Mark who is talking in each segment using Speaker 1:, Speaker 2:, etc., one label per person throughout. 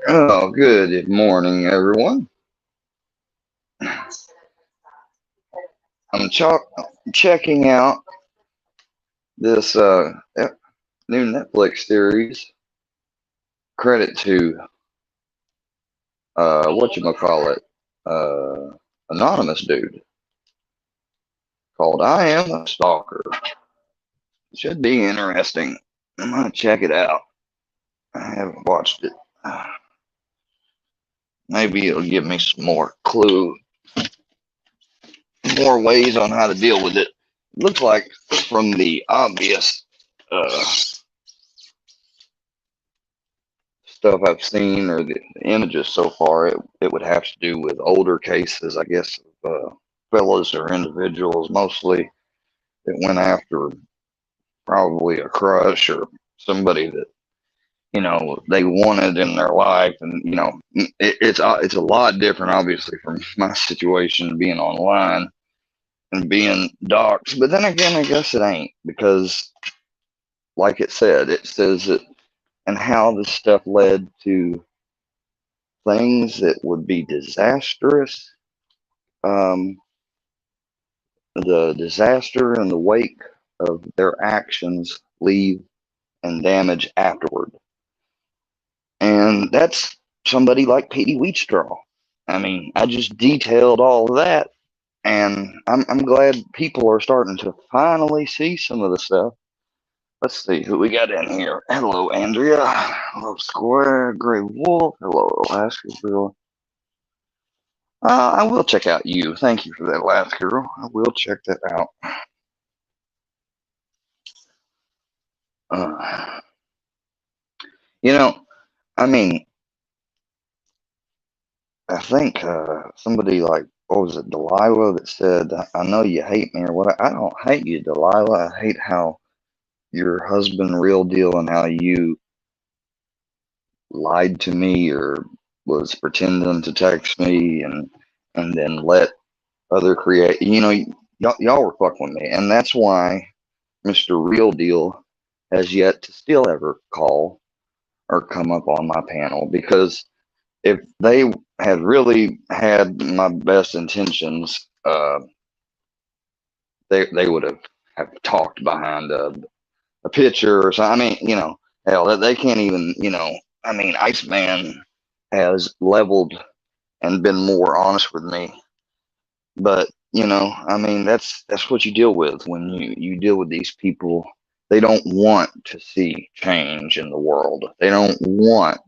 Speaker 1: Oh, good morning, everyone. I'm checking out this new Netflix series. Credit to what you call it, anonymous dude called "I Am a Stalker." Should be interesting. I'm gonna check it out. I haven't watched it. Maybe it'll give me some more clue, more ways on how to deal with it. Looks like from the obvious uh, stuff I've seen or the images so far, it would have to do with older cases, I guess, of fellas or individuals mostly that went after probably a crush or somebody that they wanted in their life, and it's a lot different, obviously, from my situation being online and being doxxed. But then again, I guess it ain't because, like it says it, and how this stuff led to things that would be disastrous. Um, the disaster and the wake of their actions leave and damage afterward. And that's somebody like Petey Wheatstraw. I mean, I just detailed all of that, and I'm glad people are starting to finally see some of the stuff. Let's see who we got in here. Hello, Andrea. Hello, Square. Gray Wolf. Hello, Alaska Girl. I will check out you. Thank you for that last girl. I will check that out. Uh, you know, I mean, I think somebody like, what was it, Delilah, that said, I know you hate me or what. I don't hate you, Delilah. I hate how your husband, Real Deal, and how you lied to me or was pretending to text me and then let other create. Y'all were fucking with me. And that's why Mr. Real Deal has yet to still ever call or come up on my panel, because if they had really had my best intentions, they would have talked behind a picture or something. I mean, hell, they can't even, I mean, Iceman has leveled and been more honest with me. But, I mean, that's what you deal with when you deal with these people. They don't want to see change in the world. They don't want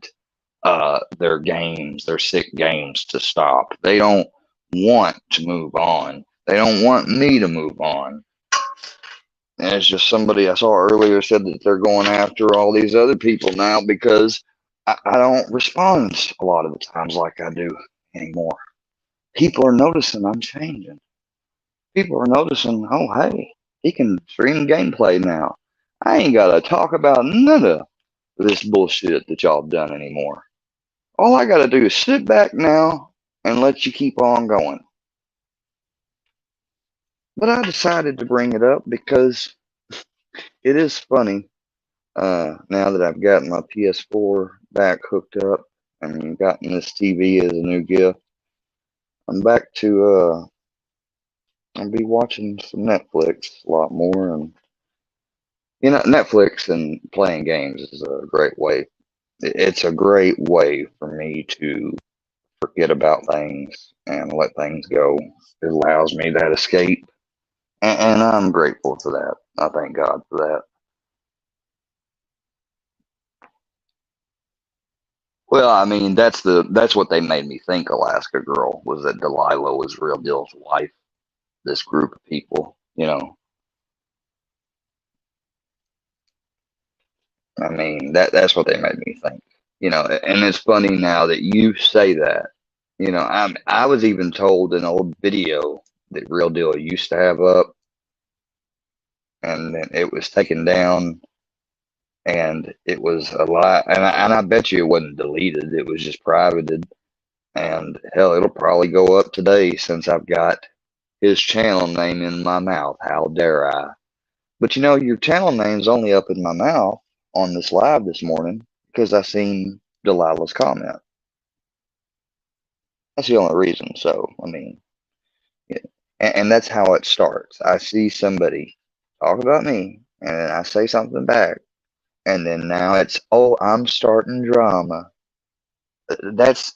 Speaker 1: their sick games to stop. They don't want to move on. They don't want me to move on. And it's just somebody I saw earlier said that they're going after all these other people now because I don't respond a lot of the times like I do anymore. People are noticing I'm changing. People are noticing, oh, hey, he can stream gameplay now. I ain't got to talk about none of this bullshit that y'all have done anymore. All I got to do is sit back now and let you keep on going. But I decided to bring it up because it is funny now that I've gotten my PS4 back hooked up and gotten this TV as a new gift. I'm back to I'll be watching some Netflix a lot more, and Netflix and playing games is a great way. It's a great way for me to forget about things and let things go. It allows me that escape, and I'm grateful for that. I thank God for that. Well, I mean, that's what they made me think. Alaska Girl was that Delilah was Real Deal's wife. This group of people, I mean, that's what they made me think. And it's funny now that you say that. I was even told an old video that Real Deal used to have up, and then it was taken down, and it was a lie. And I bet you it wasn't deleted; it was just privated. And hell, it'll probably go up today since I've got his channel name in my mouth. How dare I? But your channel name's only up in my mouth on this live this morning because I seen Delilah's comment. That's the only reason. So, I mean, yeah. And that's how it starts. I see somebody talk about me, and then I say something back, and then now it's, oh, I'm starting drama. That's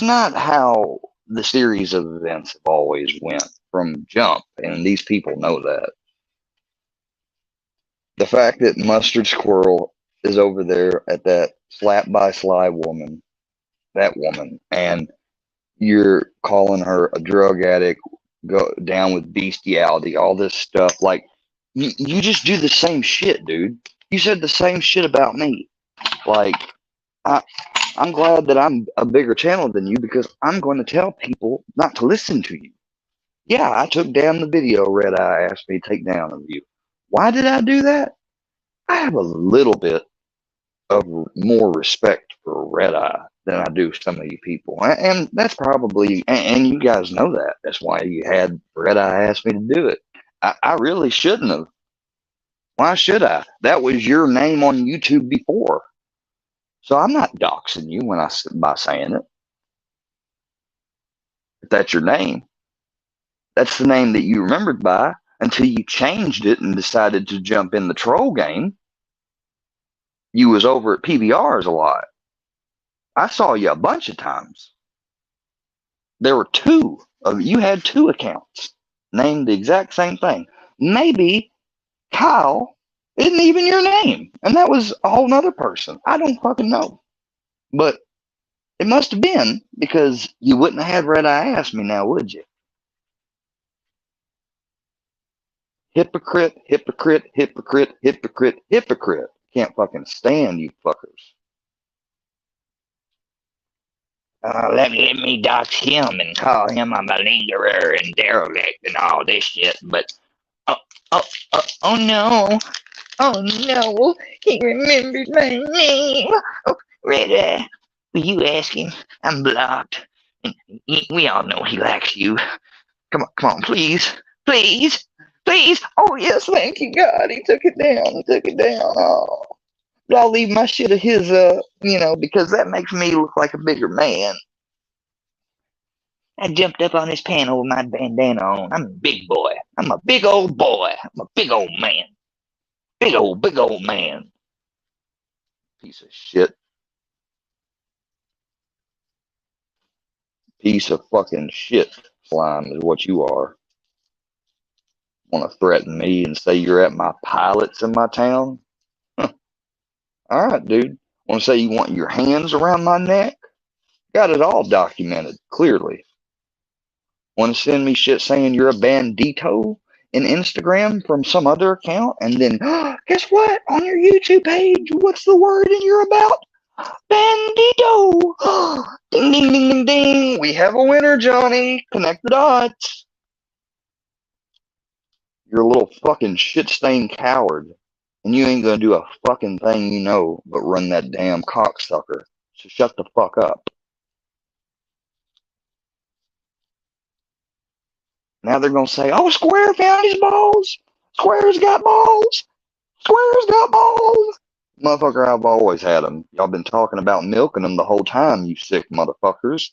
Speaker 1: not how the series of events have always went from jump, and these people know that. The fact that Mustard Squirrel is over there at that slap by Sly woman, that woman, and you're calling her a drug addict, go down with bestiality, all this stuff. Like, you just do the same shit, dude. You said the same shit about me. Like, I, I'm glad that I'm a bigger channel than you because I'm going to tell people not to listen to you. Yeah, I took down the video Red Eye asked me to take down of you. Why did I do that? I have a little bit of more respect for Red Eye than I do some of you people. And that's probably, and you guys know that. That's why you had Red Eye ask me to do it. I really shouldn't have. Why should I? That was your name on YouTube before. So I'm not doxing you when by saying it. If that's your name, that's the name that you remembered by until you changed it and decided to jump in the troll game. You was over at PBRs a lot. I saw you a bunch of times. There were two of you had two accounts named the exact same thing. Maybe Kyle isn't even your name, and that was a whole nother person. I don't fucking know, but it must have been because you wouldn't have had Red Eye ask me now, would you? Hypocrite, hypocrite, hypocrite, hypocrite, hypocrite. Can't fucking stand you fuckers. Let me dox him and call him a malingerer and derelict and all this shit. But oh, oh no, oh no, he remembered my name. Oh, Red, will you ask him? I'm blocked. And we all know he likes you. Come on, please, please, please. Oh yes, thank you, God. He took it down. He took it down. Oh. But I'll leave my shit of his, because that makes me look like a bigger man. I jumped up on his panel with my bandana on. I'm a big boy. I'm a big old boy. I'm a big old man. Big old man. Piece of shit. Piece of fucking shit, Slime, is what you are. Want to threaten me and say you're at my pilots in my town? Huh. All right, dude. Want to say you want your hands around my neck? Got it all documented, clearly. Want to send me shit saying you're a bandito in Instagram from some other account? And then, guess what? On your YouTube page, what's the word in your about? Bandito! Ding, ding, ding, ding, ding. We have a winner, Johnny. Connect the dots. You're a little fucking shit-stained coward. And you ain't gonna do a fucking thing you know but run that damn cocksucker. So shut the fuck up. Now they're gonna say, oh, Square found his balls. Square's got balls. Square's got balls. Motherfucker, I've always had them. Y'all been talking about milking them the whole time, you sick motherfuckers.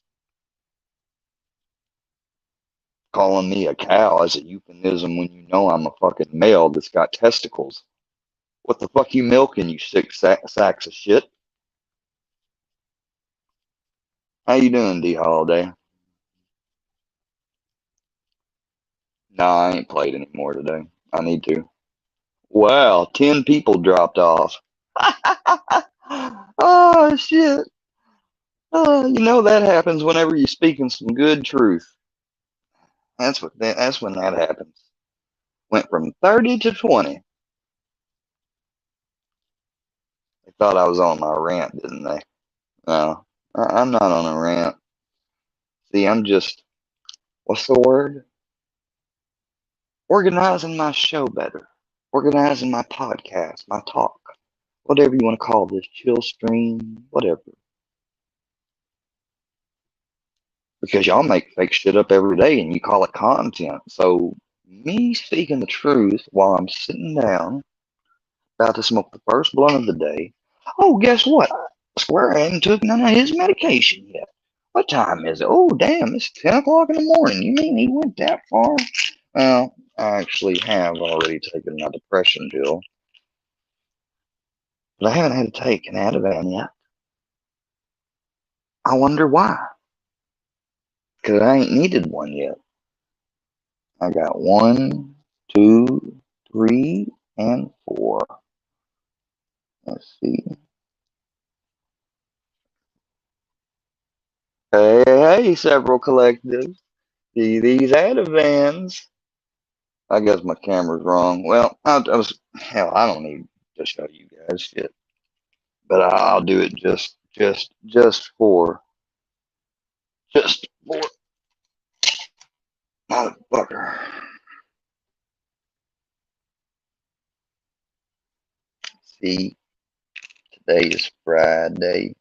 Speaker 1: Calling me a cow as a euphemism when you know I'm a fucking male that's got testicles. What the fuck you milking, you sick sacks of shit? How you doing, D Holiday? Nah, I ain't played anymore today. I need to. Wow, 10 people dropped off. Oh, shit. Oh, you know that happens whenever you're speaking some good truth. That's when that happens. Went from 30 to 20. They thought I was on my rant, didn't they? No, I'm not on a rant. See, I'm just, what's the word? Organizing my show better. Organizing my podcast, my talk. Whatever you want to call this, chill stream, whatever. Because y'all make fake shit up every day and you call it content. So, me speaking the truth while I'm sitting down, about to smoke the first blunt of the day. Oh, guess what? Square hadn't took none of his medication yet. What time is it? Oh, damn, it's 10 o'clock in the morning. You mean he went that far? Well, I actually have already taken my depression pill, but I haven't had to take an Ativan yet. I wonder why. Because I ain't needed one yet. I got 1, 2, 3, and 4. Let's see. Hey, several collectives. See these Ativans. I guess my camera's wrong. Well, hell, I don't need to show you guys shit, but I'll do it just for motherfucker. See, today is Friday.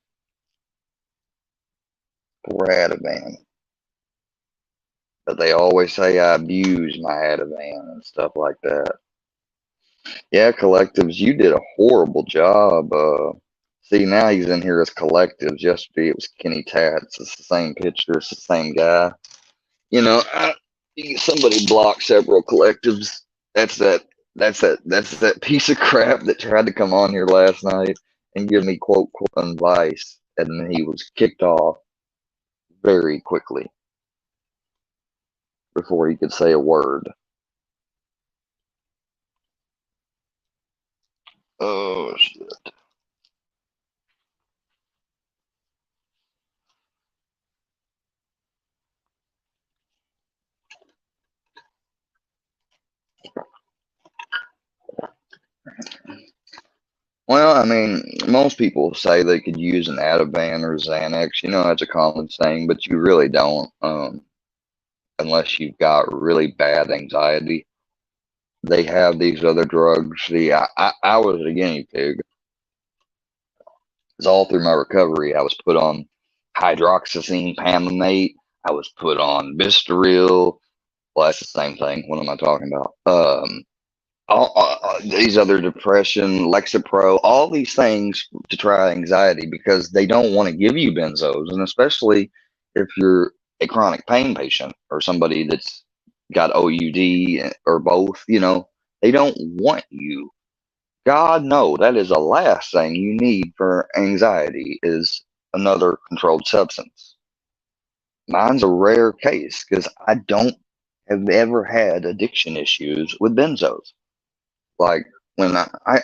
Speaker 1: Poor Ativan. But they always say I abuse my Ativan and stuff like that. Yeah, collectives, you did a horrible job. See, now he's in here as collectives. Yesterday it was Kenny Tats. It's the same picture. It's the same guy. You know, somebody blocked several collectives. That's that. That's that piece of crap that tried to come on here last night and give me quote advice, and then he was kicked off very quickly before he could say a word. Oh shit. Well, I mean, most people say they could use an Ativan or Xanax. You know, that's a common saying, but you really don't, unless you've got really bad anxiety. They have these other drugs. See, I was a guinea pig. Because all through my recovery, I was put on hydroxyzine Pamamate. I was put on Vistaril. Well, that's the same thing. What am I talking about? These other depression, Lexapro, all these things to try anxiety because they don't want to give you benzos, and especially if you're a chronic pain patient or somebody that's got OUD or both, you know, they don't want you. God, no, that is the last thing you need for anxiety is another controlled substance. Mine's a rare case because I don't have ever had addiction issues with benzos. Like when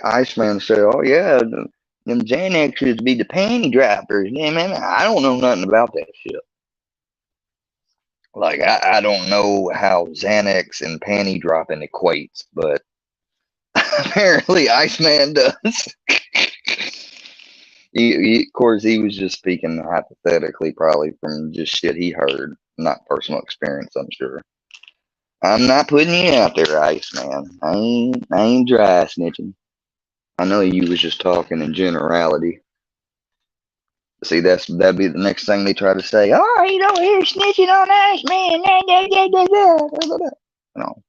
Speaker 1: Iceman said, "Oh yeah, them Xanaxes be the panty droppers." Yeah, man, I don't know nothing about that shit. Like I don't know how Xanax and panty dropping equates, but apparently Iceman does. Of course, he was just speaking hypothetically, probably from just shit he heard, not personal experience, I'm sure. I'm not putting you out there, Iceman. I ain't dry snitching. I know you was just talking in generality. See, that'd be the next thing they try to say. Oh, you don't hear snitching on Iceman. You know,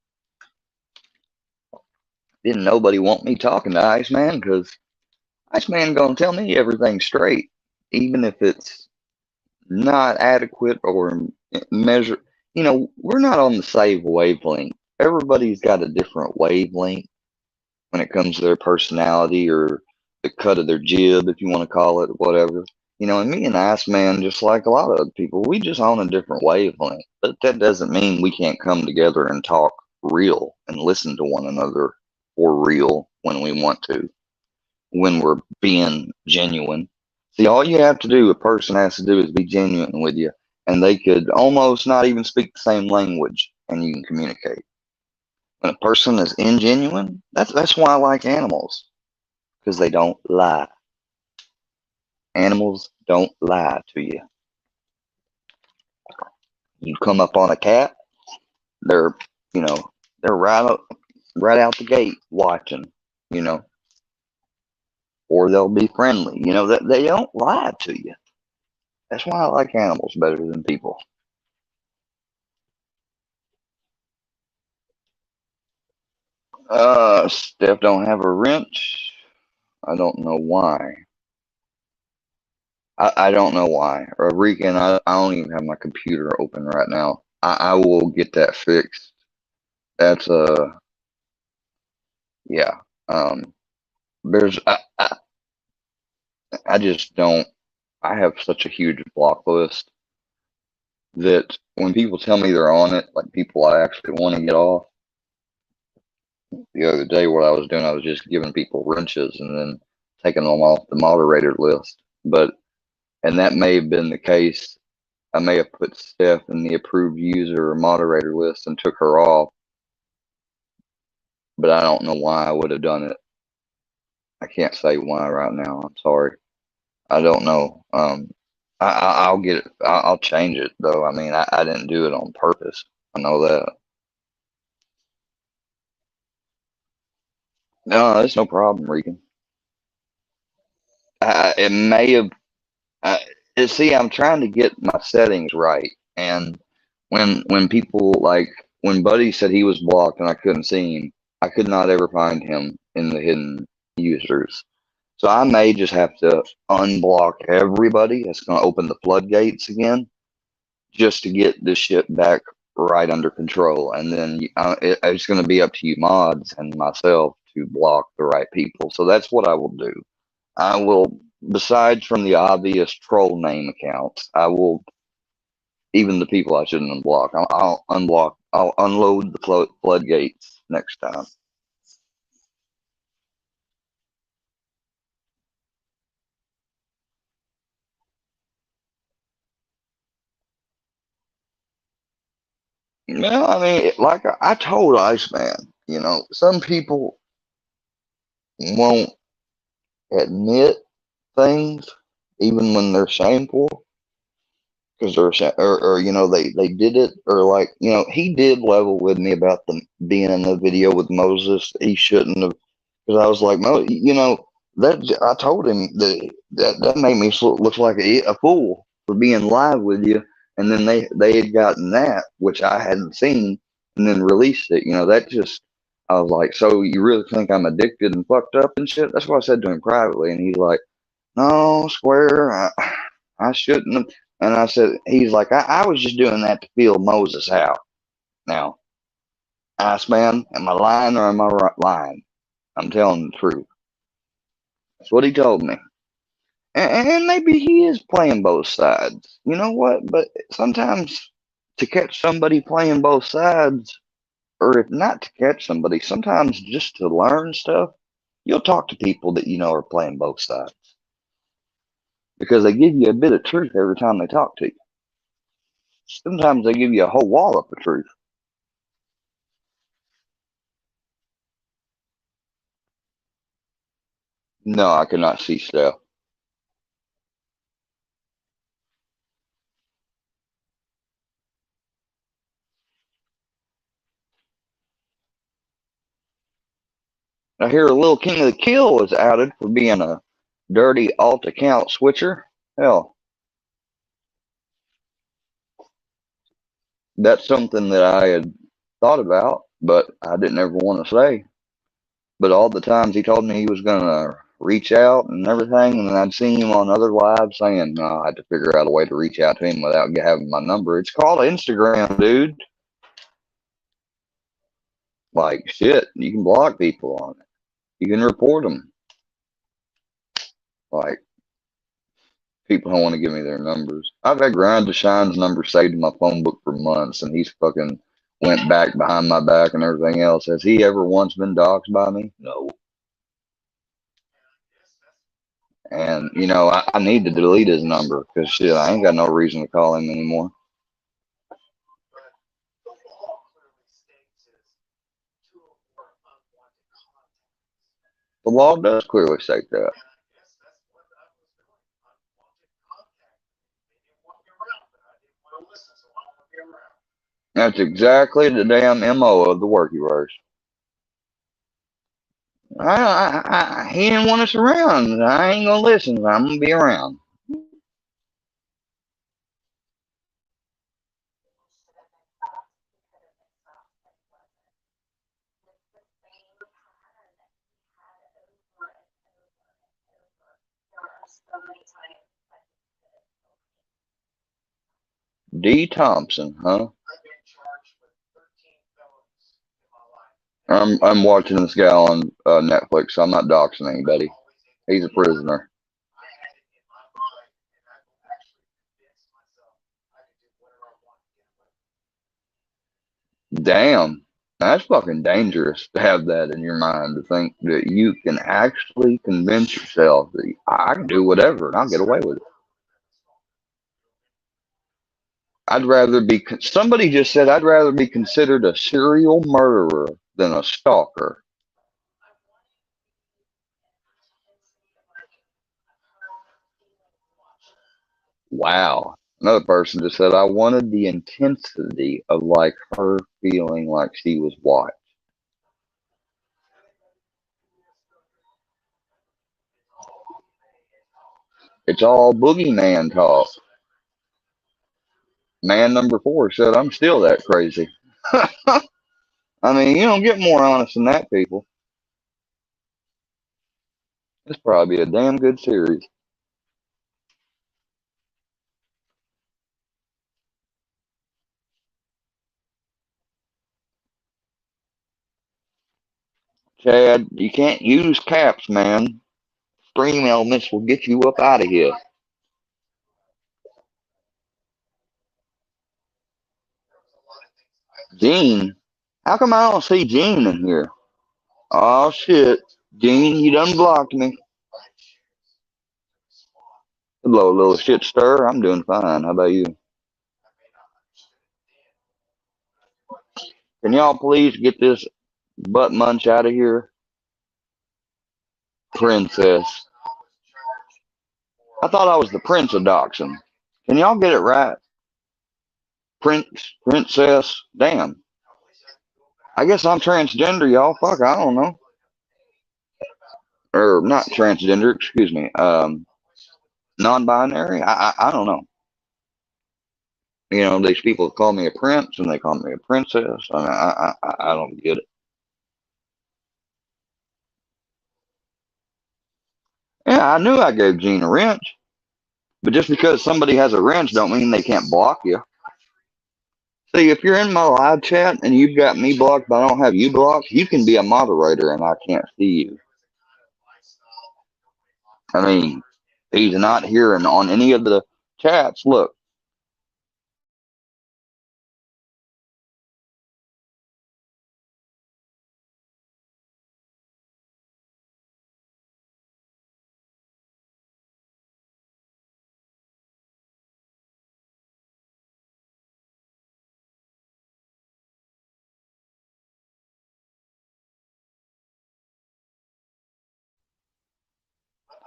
Speaker 1: didn't nobody want me talking to Iceman because Iceman gonna tell me everything straight, even if it's not adequate or measure. You know, we're not on the same wavelength. Everybody's got a different wavelength when it comes to their personality or the cut of their jib, if you want to call it, whatever. You know, and me and Iceman, just like a lot of other people, we just on a different wavelength. But that doesn't mean we can't come together and talk real and listen to one another for real when we want to, when we're being genuine. See, all you have to do, a person has to do is be genuine with you, and they could almost not even speak the same language, and you can communicate. When a person is ingenuine, that's why I like animals, because they don't lie. Animals don't lie to you. You come up on a cat, they're you know they're right out the gate watching, you know, or they'll be friendly. You know that they don't lie to you. That's why I like animals better than people. Steph don't have a wrench. I don't know why. I don't know why. Regan, I don't even have my computer open right now. I will get that fixed. That's yeah. Um, there's I just don't. I have such a huge block list that when people tell me they're on it, like people I actually want to get off. The other day, what I was doing, I was just giving people wrenches and then taking them off the moderator list. But and that may have been the case. I may have put Steph in the approved user or moderator list and took her off, but I don't know why I would have done it. I can't say why right now. I'm sorry. I don't know. I'll get it. I'll change it though. I mean, I didn't do it on purpose. I know that. No, it's no problem, Regan. It may have. I, See, I'm trying to get my settings right, and when people like when Buddy said he was blocked and I couldn't see him, I could not ever find him in the hidden users. So I may just have to unblock everybody. It's going to open the floodgates again just to get this shit back right under control. And then it's going to be up to you mods and myself to block the right people. So that's what I will do. I will, besides from the obvious troll name accounts, I will, even the people I shouldn't unblock, I'll unblock, I'll unload the floodgates next time. Well, I mean, like I told Iceman, some people won't admit things even when they're shameful because or they did it, or like he did level with me about them being in the video with Moses. He shouldn't have, because I was like, Mo, that I told him that made me look like a fool for being live with you, and then they had gotten that which I hadn't seen and then released it. That just, I was like, so you really think I'm addicted and fucked up and shit? That's what I said to him privately, and he's like, no, Square, I shouldn't have. And I said, he's like, I was just doing that to feel Moses out. Now, Iceman, am I lying or am I lying? I'm telling the truth. That's what he told me. And maybe he is playing both sides. You know what? But sometimes to catch somebody playing both sides, or if not to catch somebody, sometimes just to learn stuff, you'll talk to people that you know are playing both sides because they give you a bit of truth every time they talk to you. Sometimes they give you a whole wallop of truth. No, I cannot see Steph. I hear a little King of the Kill was outed for being a dirty alt account switcher. Hell, that's something that I had thought about, but I didn't ever want to say. But all the times he told me he was going to reach out and everything, and then I'd seen him on other lives saying, no, I had to figure out a way to reach out to him without having my number. It's called Instagram, dude. Like, shit, you can block people on it. You can report them. Like, people don't want to give me their numbers. I've had Grind to Shine's number saved in my phone book for months, and he's fucking went back behind my back and everything else. Has he ever once been doxxed by me? No. And I need to delete his number because shit, I ain't got no reason to call him anymore. The law does clearly state that. That's exactly the damn MO of the Workyverse. He didn't want us around. I ain't gonna listen. I'm gonna be around. D. Thompson, huh? I'm watching this guy on Netflix, so I'm not doxing anybody. He's a prisoner. Damn, that's fucking dangerous to have that in your mind, to think that you can actually convince yourself that I can do whatever and I'll get away with it. I'd rather be, somebody just said, I'd rather be considered a serial murderer than a stalker. Wow. Another person just said, I wanted the intensity of like her feeling like she was watched. It's all boogeyman talk. Man number four said, I'm still that crazy. I mean, you don't get more honest than that, people. It's probably a damn good series. Chad, you can't use caps, man. Stream elements will get you up out of here. Gene? How come I don't see Gene in here? Oh, shit. Gene, you done blocked me. Hello, little shit stir. I'm doing fine. How about you? Can y'all please get this butt munch out of here? Princess. I thought I was the prince of Dachshund. Can y'all get it right? Prince, princess. Damn. I guess I'm transgender, y'all. Fuck, I don't know. Or not transgender, excuse me. Non-binary. I don't know. You know, these people call me a prince and they call me a princess. I mean, I don't get it. Yeah, I knew I gave Gene a wrench, but just because somebody has a wrench don't mean they can't block you. See, if you're in my live chat and you've got me blocked, but I don't have you blocked, you can be a moderator and I can't see you. I mean, he's not here and on any of the chats. Look,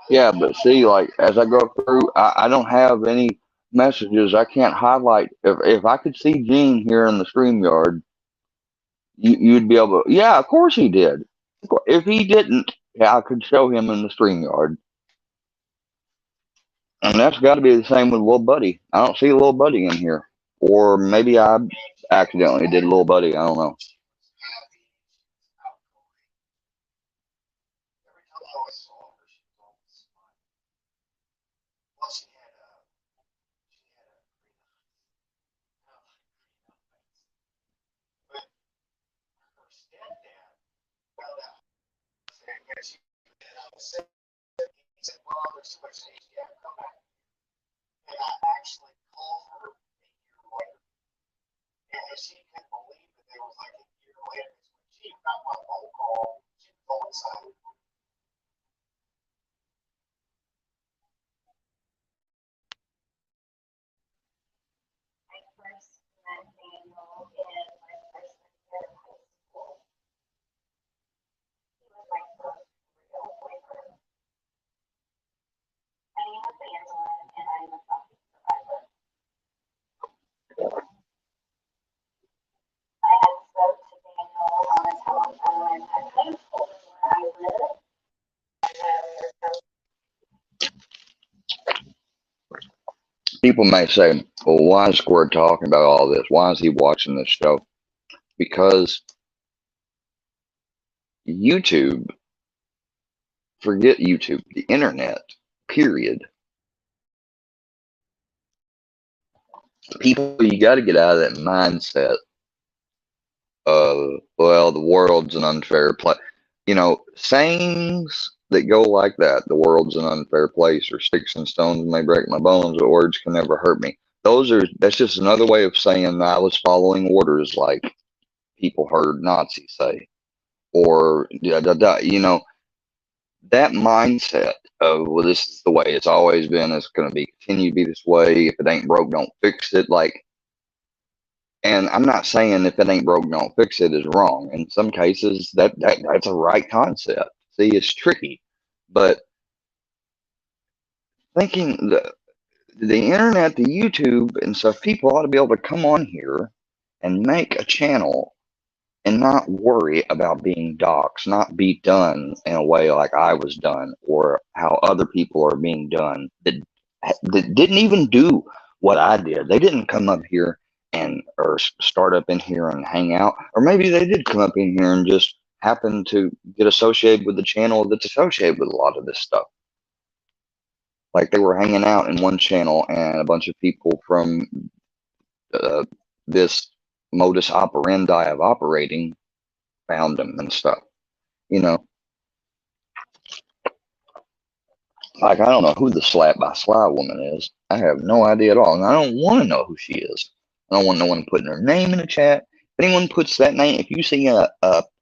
Speaker 1: yeah, but see, like as I go through, I don't have any messages. I can't highlight. If I could see Gene here in the StreamYard, you'd be able to. Yeah, of course he did. If he didn't, yeah, I could show him in the StreamYard. And that's got to be the same with Little Buddy. I don't see Little Buddy in here. Or maybe I accidentally did Little Buddy. I don't know. People may say, well, why is Squirt talking about all this? Why is he watching this show? Because YouTube, forget YouTube, the internet, period, People, you got to get out of that mindset of, well, the world's an unfair place. You know, sayings that go like that, the world's an unfair place, or sticks and stones may break my bones, but words can never hurt me. That's just another way of saying I was following orders, like people heard Nazis say, or da, da, da, you know, that mindset of, well, this is the way it's always been, it's going to be continue to be this way. If it ain't broke, don't fix it. Like, and I'm not saying if it ain't broke, don't fix it is wrong. In some cases, that's a right concept. See, it's tricky, but thinking the internet, the YouTube and stuff, people ought to be able to come on here and make a channel and not worry about being doxxed, not be done in a way like I was done, or how other people are being done that didn't even do what I did. They didn't come up here and or start up in here and hang out, or maybe they did come up in here and just happen to get associated with the channel that's associated with a lot of this stuff. Like they were hanging out in one channel, and a bunch of people from this modus operandi of operating found them and stuff. You know, like I don't know who the Slap by Sly woman is. I have no idea at all, and I don't want to know who she is. I don't want no one putting her name in the chat. If anyone puts that name, if you see a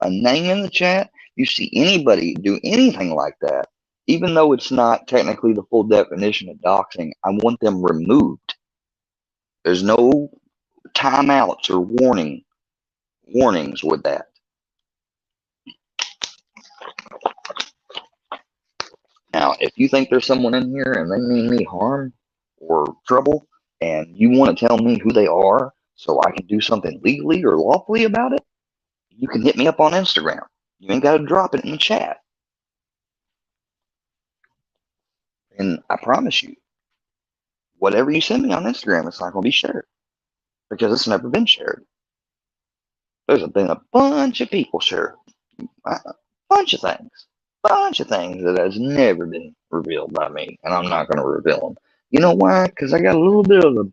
Speaker 1: name in the chat, you see anybody do anything like that, even though it's not technically the full definition of doxing, I want them removed. There's no timeouts or warnings with that. Now, if you think there's someone in here and they mean me harm or trouble, and you want to tell me who they are so I can do something legally or lawfully about it, you can hit me up on Instagram. You ain't got to drop it in the chat. And I promise you, whatever you send me on Instagram, it's not going to be shared because it's never been shared. There's been a bunch of people share a bunch of things that has never been revealed by me, and I'm not going to reveal them. You know why? Because I got a little bit of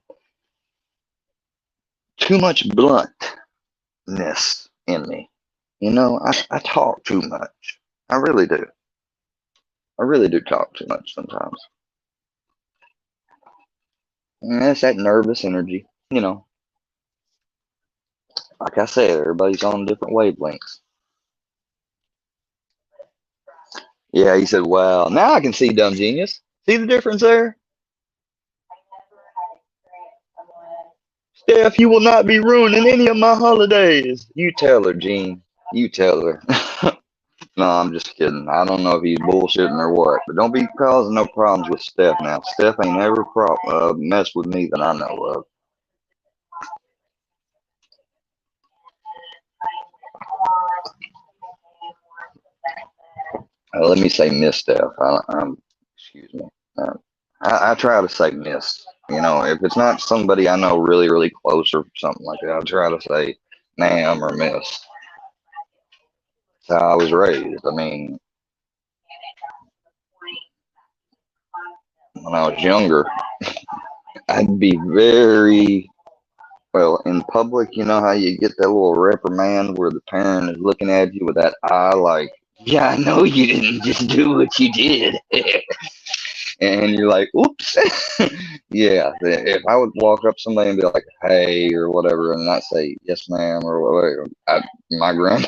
Speaker 1: too much bluntness in me. You know, I talk too much. I really do. I really do talk too much sometimes. And that's that nervous energy, you know. Like I said, everybody's on different wavelengths. Yeah, he said, wow. Now I can see Dumb Genius. See the difference there? Steph, you will not be ruining any of my holidays. You tell her, Gene. You tell her. No, I'm just kidding. I don't know if he's bullshitting or what, but don't be causing no problems with Steph now. Steph ain't ever messed with me that I know of. Let me say Miss Steph. Excuse me. I try to say Miss. You know, if it's not somebody I know really, really close or something like that, I try to say ma'am or miss. That's how I was raised. I mean, when I was younger, I'd be very, well, in public, you know how you get that little reprimand where the parent is looking at you with that eye like, yeah, I know you didn't just do what you did. And you're like, oops. Yeah, if I would walk up to somebody and be like, hey, or whatever, and not say, yes, ma'am, or whatever, my grandma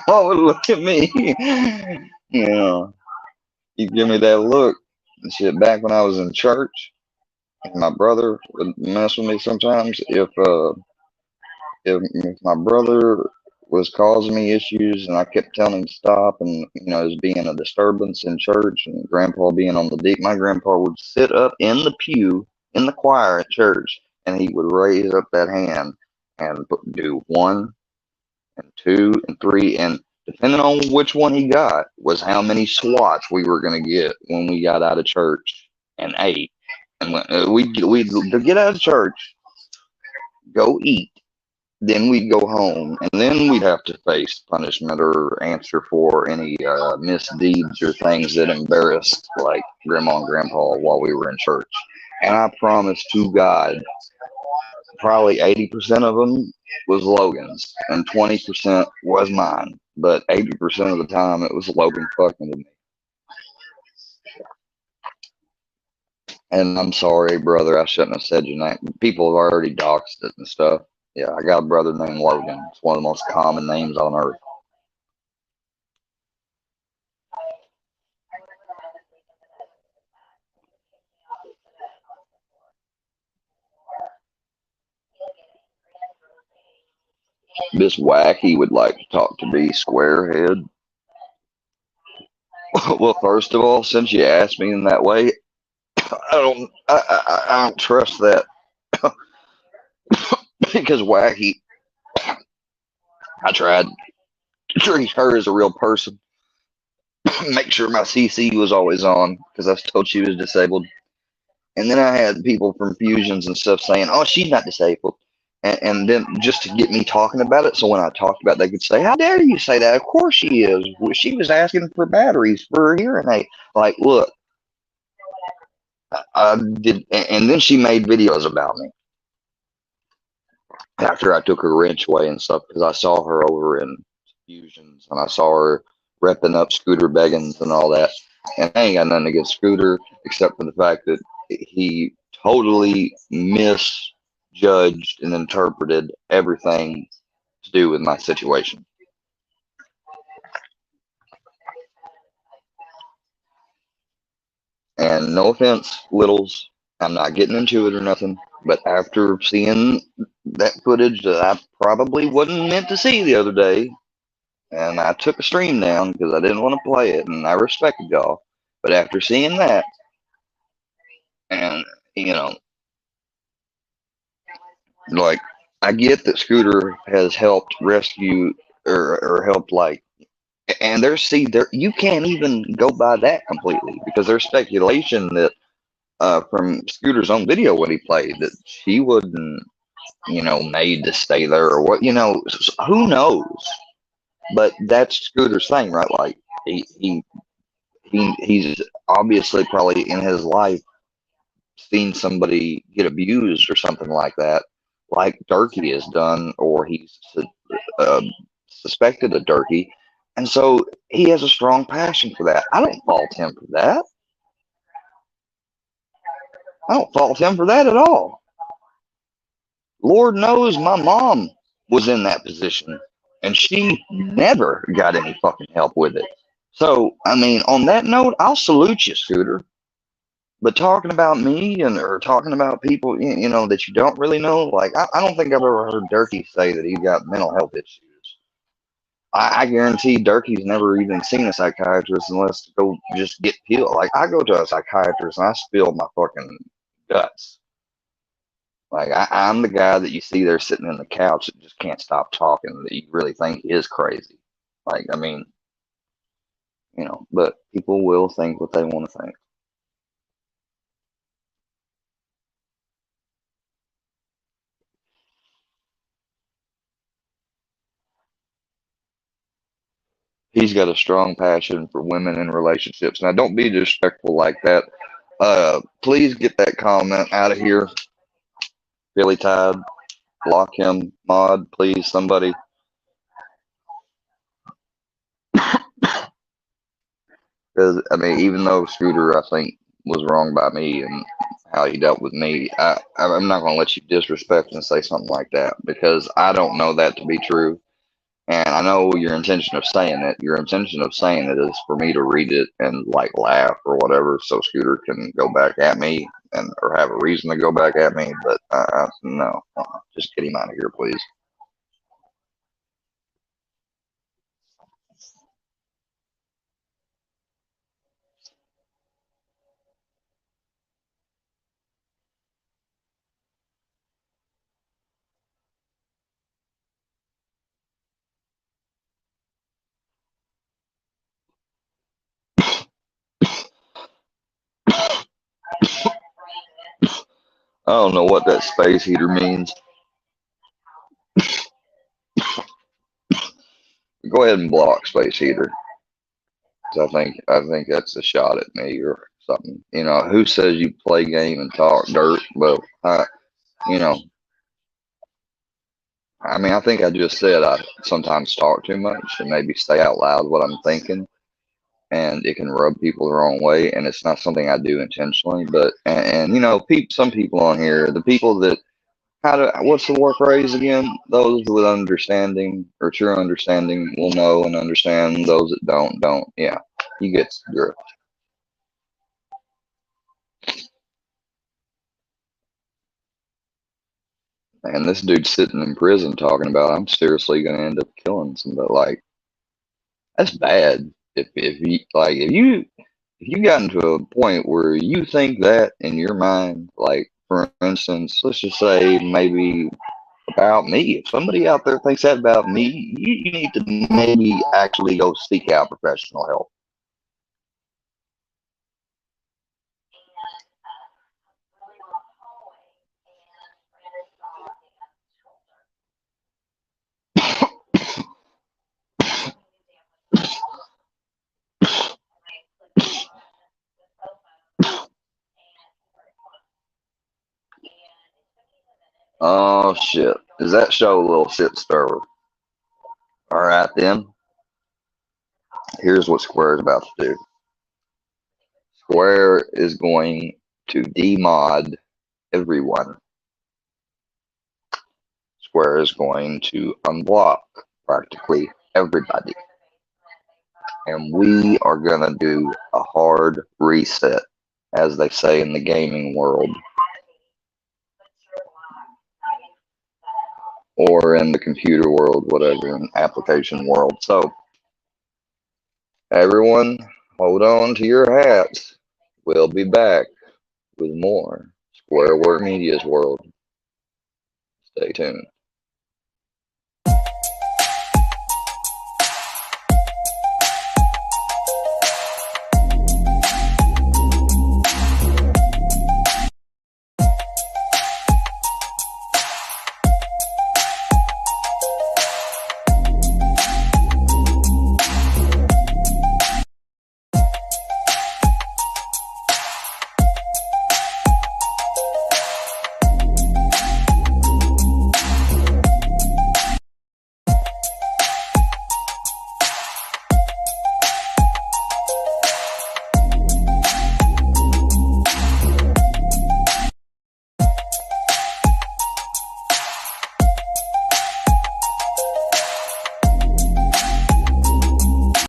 Speaker 1: would look at me. You know, you give me that look. And shit, back when I was in church, my brother would mess with me sometimes. If my brother was causing me issues and I kept telling him to stop, and you know, it was being a disturbance in church, and grandpa being on the deep, my grandpa would sit up in the pew in the choir at church, and he would raise up that hand and do 1 and 2 and 3, and depending on which one he got was how many swats we were going to get when we got out of church and ate. And when, we'd get out of church, go eat, then we'd go home, and then we'd have to face punishment or answer for any misdeeds or things that embarrassed like grandma and grandpa while we were in church. And I promise to God, probably 80% of them was Logan's and 20% was mine. But 80% of the time it was Logan fucking with me. And I'm sorry, brother, I shouldn't have said your name. People have already doxed it and stuff. Yeah, I got a brother named Logan. It's one of the most common names on earth. This wacky would like to talk to me, squarehead. Well, first of all, since you asked me in that way, I don't trust that because wacky. I tried to treat her as a real person, make sure my CC was always on because I was told she was disabled. And then I had people from Fusions and stuff saying, "Oh, she's not disabled," and then just to get me talking about it. So when I talked about it, they could say, "How dare you say that? Of course she is. She was asking for batteries for her hearing aid." Like, look, I did, and then she made videos about me after I took her wrench away and stuff because I saw her over in Fusions and I saw her repping up Scooter Beggins and all that. And I ain't got nothing against Scooter except for the fact that he totally misjudged and interpreted everything to do with my situation. And no offense, Littles, I'm not getting into it or nothing, but after seeing that footage that I probably wasn't meant to see the other day, and I took a stream down because I didn't want to play it, and I respected y'all. But after seeing that, and you know, like I get that Scooter has helped rescue or helped like, and there's see there you can't even go by that completely because there's speculation that from Scooter's own video when he played that she wasn't made to stay there or what who knows, but that's Scooter's thing, right? Like he's obviously probably in his life seen somebody get abused or something like that, like Durkee has done, or he's uh, suspected of Durkee, and so he has a strong passion for that. I don't fault him for that. I don't fault him for that at all. Lord knows my mom was in that position, and she never got any fucking help with it. So, I mean, on that note, I'll salute you, Scooter. But talking about me and or talking about people that you don't really know, like I don't think I've ever heard Durkee say that he's got mental health issues. I guarantee Durkee's never even seen a psychiatrist unless to go just get healed. Like I go to a psychiatrist and I spill my fucking guts. Like I'm the guy that you see there sitting in the couch that just can't stop talking that you really think is crazy. Like I mean, but people will think what they want to think. He's got a strong passion for women and relationships. Now, don't be disrespectful like that. Please get that comment out of here, Billy Tide. Block him, mod, please, somebody. Because I mean, even though Scooter, I think, was wrong by me and how he dealt with me, I'm not going to let you disrespect and say something like that because I don't know that to be true. And I know your intention of saying it. Your intention of saying it is for me to read it and like laugh or whatever, so Scooter can go back at me and or have a reason to go back at me. But no, just get him out of here, please. I don't know what that space heater means. Go ahead and block space heater. 'Cause I think that's a shot at me or something. Who says you play game and talk dirt? Well, you know, I mean, I think I just said I sometimes talk too much and maybe say out loud what I'm thinking, and it can rub people the wrong way. And it's not something I do intentionally, but and you know, some people on here, the people that what's the word phrase again? Those with understanding or true understanding will know and understand. Those that don't. Yeah, you get the drift. And this dude's sitting in prison talking about I'm seriously gonna end up killing somebody. Like that's bad. If you like if you gotten to a point where you think that in your mind, like for instance, let's just say maybe about me. If somebody out there thinks that about me, you need to maybe actually go seek out professional help. Oh shit! Is that show a little shit stirrer? All right then. Here's what Square is about to do. Square is going to demod everyone. Square is going to unblock practically everybody. And we are going to do a hard reset, as they say in the gaming world or in the computer world, whatever, in application world. So, everyone, hold on to your hats. We'll be back with more Square Work Media's world. Stay tuned.